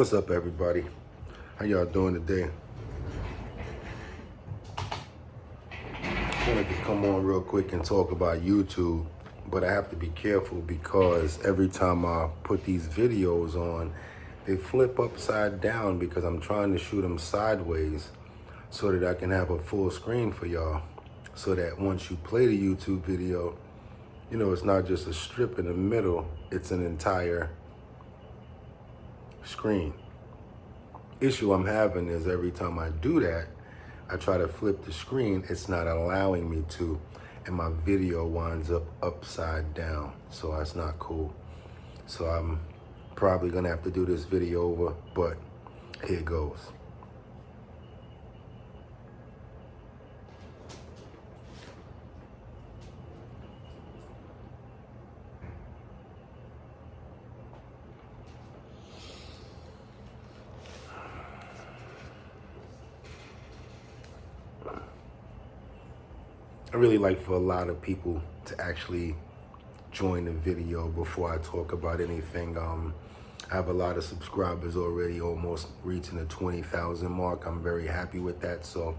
What's up, everybody? How y'all doing today? I wanted to come on real quick and talk about YouTube, but I have to be careful because every time I put these videos on, they flip upside down because I'm trying to shoot them sideways so that I can have a full screen for y'all. So that once you play the YouTube video, you know, it's not just a strip in the middle, it's an entire screen. Issue I'm having is every time I do that, I try to flip the screen, it's not allowing me to, and my video winds up upside down. So that's not cool. So I'm probably gonna have to do this video over, but here goes. I really like for a lot of people to actually join the video before I talk about anything. I have a lot of subscribers already, almost reaching the 20,000 mark. I'm very happy with that. So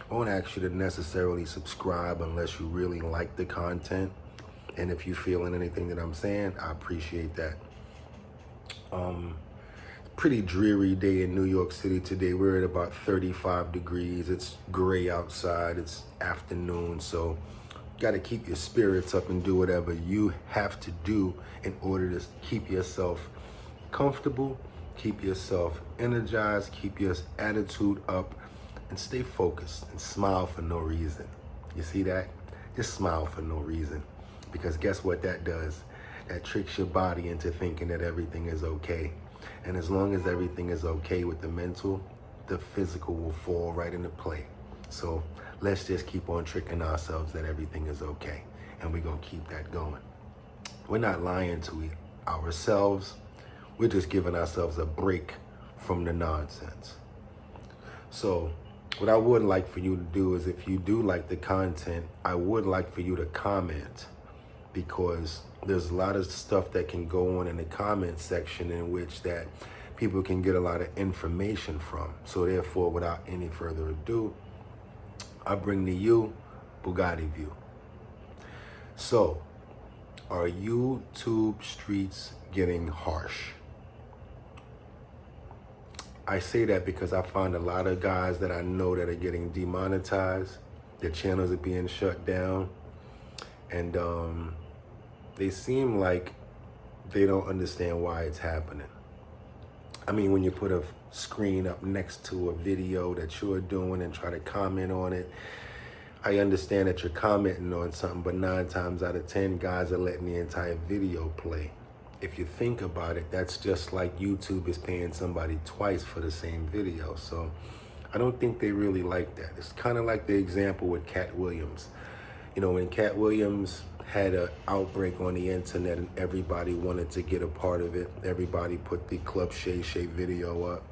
I won't ask you to necessarily subscribe unless you really like the content. And if you're feeling anything that I'm saying, I appreciate that. Pretty dreary day in New York City today. We're at about 35 degrees. It's gray outside. It's afternoon. So you got to keep your spirits up and do whatever you have to do in order to keep yourself comfortable, keep yourself energized, keep your attitude up, and stay focused and smile for no reason. You see that? Just smile for no reason. Because guess what that does? That tricks your body into thinking that everything is okay. And as long as everything is okay with the mental, the physical will fall right into play. So let's just keep on tricking ourselves that everything is okay. And we're going to keep that going. We're not lying to ourselves. We're just giving ourselves a break from the nonsense. So what I would like for you to do is, if you do like the content, I would like for you to comment, because there's a lot of stuff that can go on in the comment section in which that people can get a lot of information from. So therefore, without any further ado, I bring to you Boogotti View. So, are YouTube streets getting harsh? I say that because I find a lot of guys that I know that are getting demonetized. Their channels are being shut down. And they seem like they don't understand why it's happening. I mean, when you put a screen up next to a video that you're doing and try to comment on it, I understand that you're commenting on something, but 9 times out of 10, guys are letting the entire video play. If you think about it, that's just like YouTube is paying somebody twice for the same video. So I don't think they really like that. It's kind of like the example with Cat Williams. You know, when Cat Williams had an outbreak on the internet and everybody wanted to get a part of it, everybody put the Club Shay Shay video up.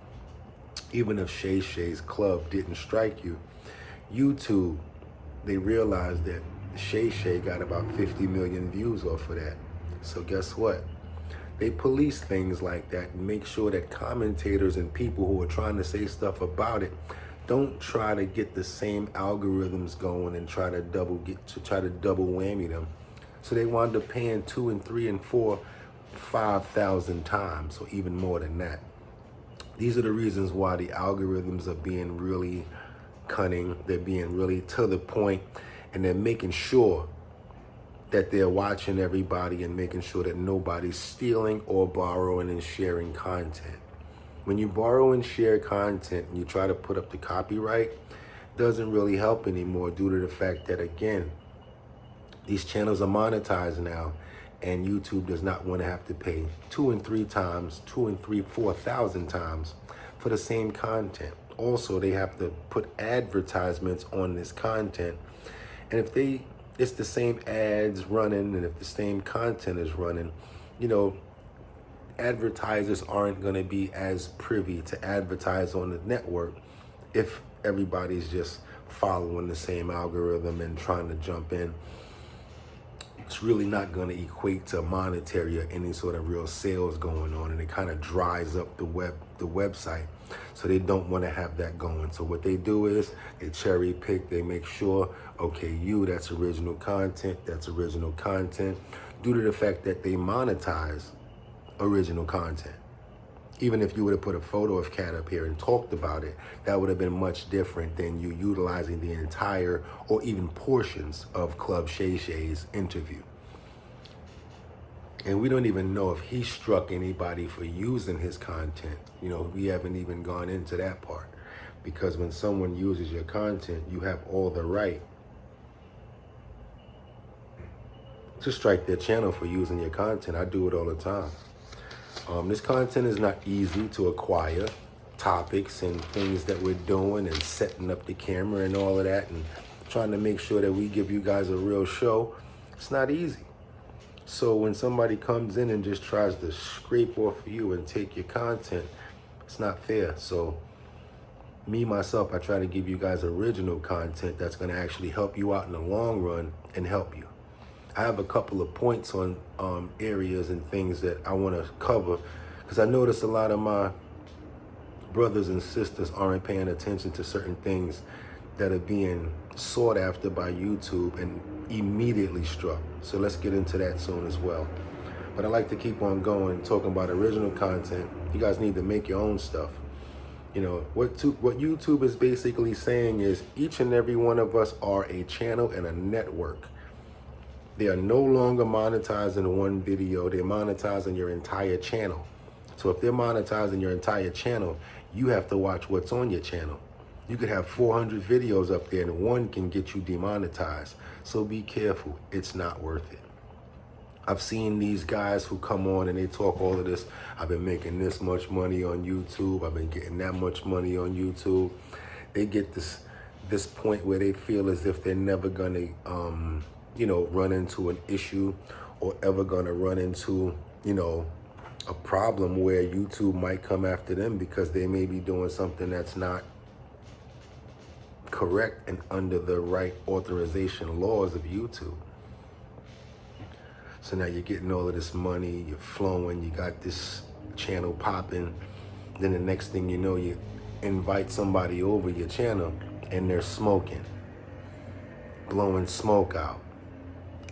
Even if Shay Shay's club didn't strike you, YouTube, they realized that Shay Shay got about 50 million views off of that. So guess what? They police things like that and make sure that commentators and people who are trying to say stuff about it don't try to get the same algorithms going and try to double whammy them. So they wound up paying 2 and 3 and 4, 5,000 times, or even more than that. These are the reasons why the algorithms are being really cunning. They're being really to the point, and they're making sure that they're watching everybody and making sure that nobody's stealing or borrowing and sharing content. When you borrow and share content and you try to put up the copyright, it doesn't really help anymore due to the fact that, again, these channels are monetized now, and YouTube does not want to have to pay 2 and 3 times, 2 and 3, 4,000 times for the same content. Also, they have to put advertisements on this content. And if it's the same ads running, and if the same content is running, you know, advertisers aren't going to be as privy to advertise on the network if everybody's just following the same algorithm and trying to jump in. it's really not going to equate to monetary or any sort of real sales going on, and it kind of dries up the website. So they don't want to have that going. So what they do is they cherry pick, they make sure, okay, that's original content, due to the fact that they monetize original content. Even if you would have put a photo of Cat up here and talked about it, that would have been much different than you utilizing the entire or even portions of Club Shay Shay's interview. And we don't even know if he struck anybody for using his content. We haven't even gone into that part. Because when someone uses your content, you have all the right to strike their channel for using your content. I do it all the time. This content is not easy to acquire. Topics and things that we're doing and setting up the camera and all of that and trying to make sure that we give you guys a real show, it's not easy. So when somebody comes in and just tries to scrape off of you and take your content, it's not fair. So me, myself, I try to give you guys original content that's going to actually help you out in the long run and help you. I have a couple of points on areas and things that I want to cover, because I notice a lot of my brothers and sisters aren't paying attention to certain things that are being sought after by YouTube and immediately struck. So let's get into that soon as well. But I like to keep on going, talking about original content. You guys need to make your own stuff. What YouTube is basically saying is each and every one of us are a channel and a network. They are no longer monetizing one video, they're monetizing your entire channel. So if they're monetizing your entire channel, you have to watch what's on your channel. You could have 400 videos up there and one can get you demonetized. So be careful, it's not worth it. I've seen these guys who come on and they talk all of this. I've been making this much money on YouTube. I've been getting that much money on YouTube. They get this point where they feel as if they're never gonna run into an issue or ever gonna run into, a problem where YouTube might come after them because they may be doing something that's not correct and under the right authorization laws of YouTube. So now you're getting all of this money, you're flowing, you got this channel popping. Then the next thing you know, you invite somebody over your channel and they're smoking, blowing smoke out,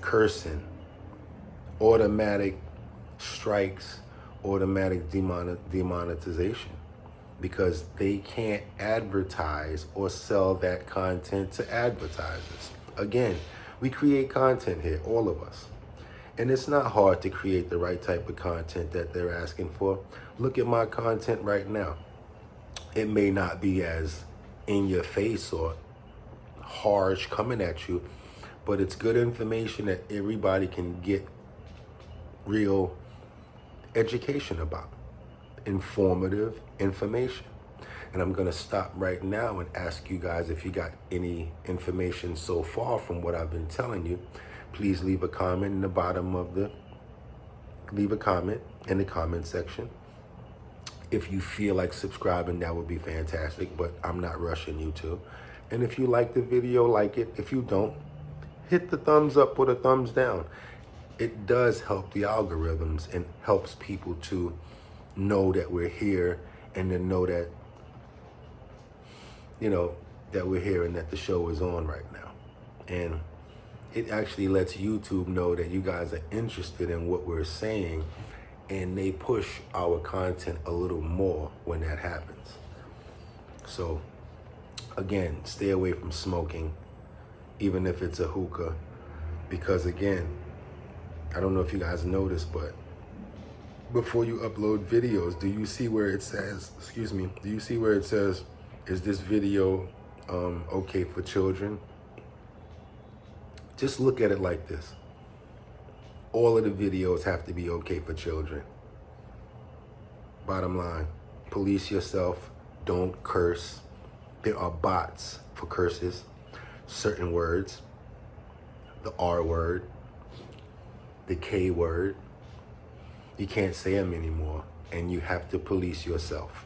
cursing, automatic strikes, automatic demonetization, because they can't advertise or sell that content to advertisers. Again, we create content here, all of us. And it's not hard to create the right type of content that they're asking for. Look at my content right now. It may not be as in your face or harsh coming at you, but it's good information that everybody can get real education about, informative information. And I'm gonna stop right now and ask you guys if you got any information so far from what I've been telling you. Please leave a comment in the bottom of leave a comment in the comment section. If you feel like subscribing, that would be fantastic, but I'm not rushing you to. And if you like the video, like it. If you don't, hit the thumbs up or the thumbs down. It does help the algorithms and helps people to know that we're here and to know that, that we're here and that the show is on right now. And it actually lets YouTube know that you guys are interested in what we're saying, and they push our content a little more when that happens. So again, stay away from smoking, even if it's a hookah, because again, I don't know if you guys noticed, but before you upload videos, do you see where it says, is this video okay for children? Just look at it like this. All of the videos have to be okay for children. Bottom line, police yourself, don't curse. There are bots for curses, certain words, the R word, the K word. You can't say them anymore, and you have to police yourself.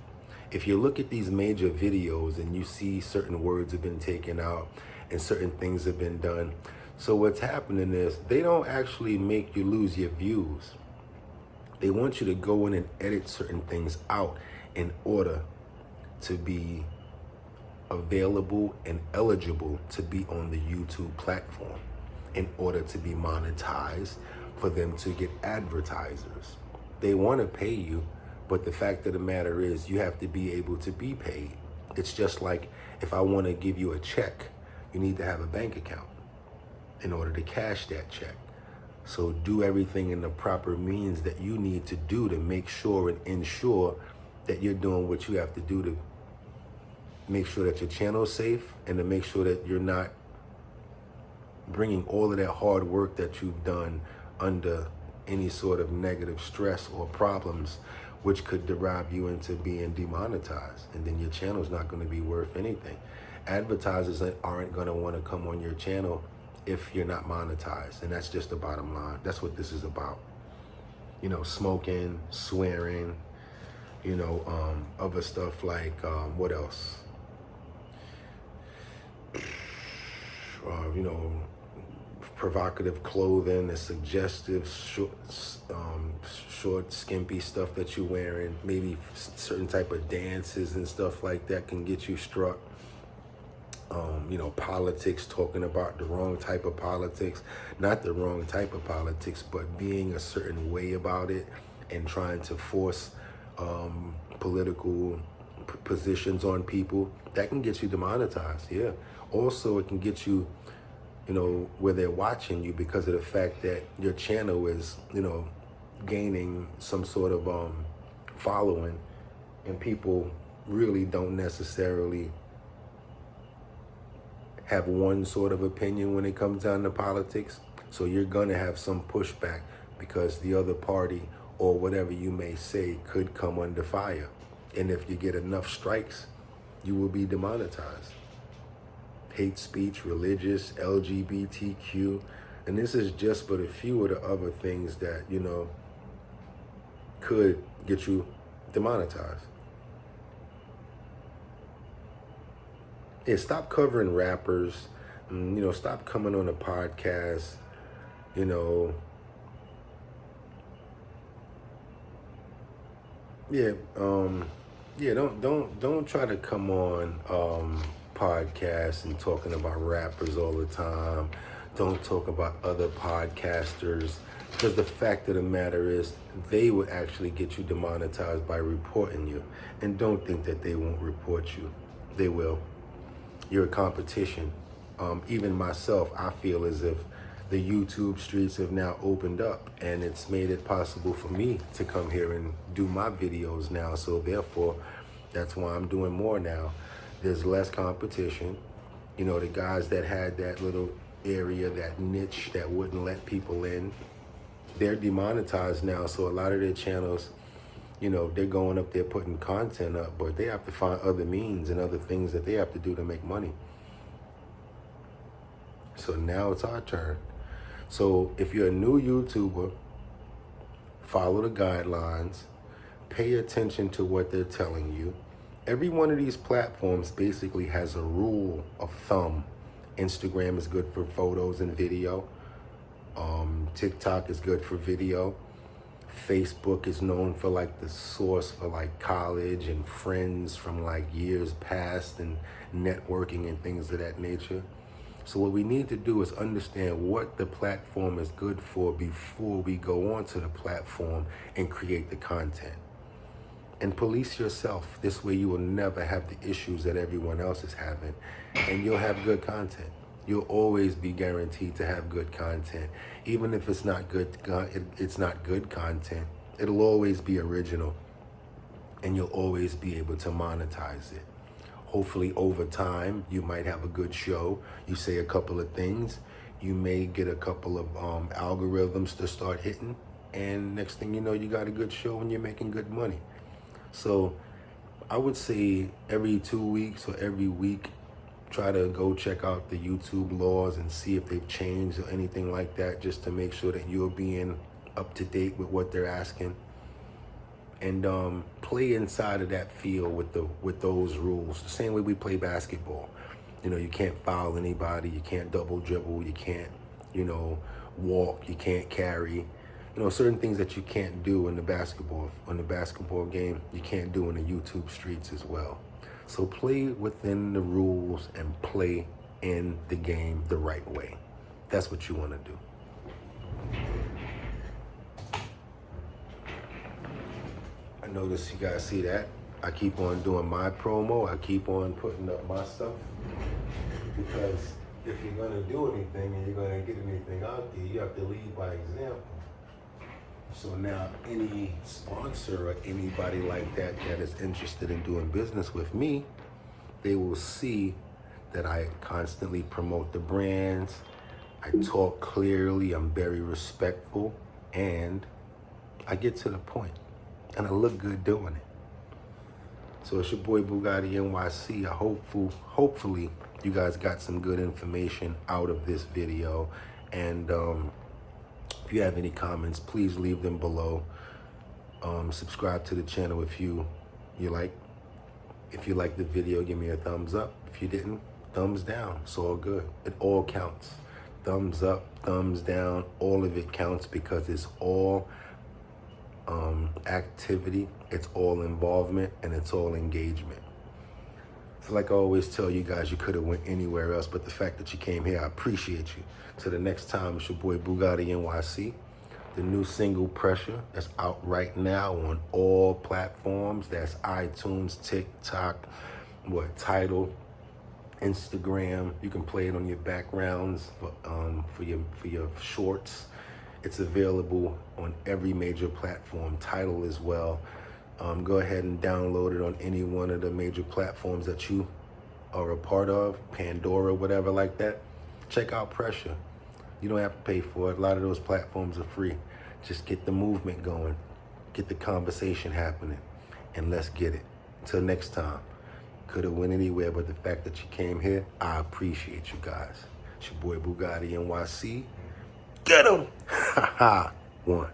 If you look at these major videos and you see certain words have been taken out and certain things have been done, So what's happening is they don't actually make you lose your views. They want you to go in and edit certain things out in order to be available and eligible to be on the YouTube platform, in order to be monetized, for them to get advertisers. They want to pay you, but the fact of the matter is you have to be able to be paid. It's just like if I want to give you a check, you need to have a bank account in order to cash that check. So do everything in the proper means that you need to do to make sure and ensure that you're doing what you have to do to make sure that your channel is safe, and to make sure that you're not bringing all of that hard work that you've done under any sort of negative stress or problems, which could derive you into being demonetized. And then your channel's not going to be worth anything. Advertisers aren't going to want to come on your channel if you're not monetized. And that's just the bottom line. That's what this is about. You know, smoking, swearing, you know, other stuff like, what else? You know, provocative clothing, the suggestive, short, skimpy stuff that you're wearing, maybe certain type of dances and stuff like that can get you struck. You know, politics, talking about the wrong type of politics, not the wrong type of politics, but being a certain way about it and trying to force political positions on people, that can get you demonetized, yeah. Also, it can get you, you know, where they're watching you because of the fact that your channel is, you know, gaining some sort of following, and people really don't necessarily have one sort of opinion when it comes down to politics. So you're gonna have some pushback because the other party or whatever you may say could come under fire. And if you get enough strikes, you will be demonetized. Hate speech, religious, LGBTQ, and this is just but a few of the other things that, you know, could get you demonetized. Yeah, stop covering rappers, you know, stop coming on a podcast, you know. Yeah, don't try to come on podcasts and talking about rappers all the time. Don't talk about other podcasters, because the fact of the matter is they will actually get you demonetized by reporting you. And don't think that they won't report you. They will. You're a competition. Even myself, I feel as if the YouTube streets have now opened up, and it's made it possible for me to come here and do my videos now. So therefore, that's why I'm doing more now. There's less competition. You know, the guys that had that little area, that niche that wouldn't let people in, they're demonetized now. So a lot of their channels, you know, they're going up there putting content up, but they have to find other means and other things that they have to do to make money. So now it's our turn. So if you're a new YouTuber, follow the guidelines, pay attention to what they're telling you. Every one of these platforms basically has a rule of thumb. Instagram is good for photos and video. TikTok is good for video. Facebook is known for like the source for like college and friends from like years past and networking and things of that nature. So what we need to do is understand what the platform is good for before we go onto the platform and create the content. And police yourself. This way you will never have the issues that everyone else is having, and you'll have good content. You'll always be guaranteed to have good content. Even if it's not good, it's not good content, it'll always be original, and you'll always be able to monetize it. Hopefully over time, you might have a good show. You say a couple of things, you may get a couple of algorithms to start hitting, and next thing you know, you got a good show and you're making good money. So I would say every 2 weeks or every week, try to go check out the YouTube laws and see if they've changed or anything like that, just to make sure that you're being up to date with what they're asking. And play inside of that field with those rules. The same way we play basketball. You know, you can't foul anybody, you can't double dribble, you can't you know, walk, you can't carry, you know, certain things that you can't do in the basketball game, you can't do in the YouTube streets as well. So play within the rules and play in the game the right way. That's what you want to do. I notice you guys see that. I keep on doing my promo. I keep on putting up my stuff, because if you're going to do anything and you're going to get anything out there, you have to lead by example. So now any sponsor or anybody like that that is interested in doing business with me, they will see that I constantly promote the brands. I talk clearly, I'm very respectful, and I get to the point, and I look good doing it. So it's your boy Boogottinyc. Hopefully you guys got some good information out of this video. And if you have any comments, please leave them below. Subscribe to the channel if you like. If you like the video, give me a thumbs up. If you didn't, thumbs down. It's all good. It all counts. Thumbs up, thumbs down, all of it counts, because it's all activity, it's all involvement, and it's all engagement. So like I always tell you guys, you could have went anywhere else, but the fact that you came here, I appreciate you. So the next time, it's your boy Boogottinyc. The new single, Pressure, that's out right now on all platforms. That's iTunes, TikTok, Tidal, Instagram. You can play it on your backgrounds for your shorts. It's available on every major platform, Tidal as well. Go ahead and download it on any one of the major platforms that you are a part of, Pandora, whatever like that. Check out Pressure. You don't have to pay for it. A lot of those platforms are free. Just get the movement going, get the conversation happening, and let's get it. Until next time. Could have went anywhere, but the fact that you came here, I appreciate you guys. It's your boy Boogottinyc. Get him! Ha ha! One.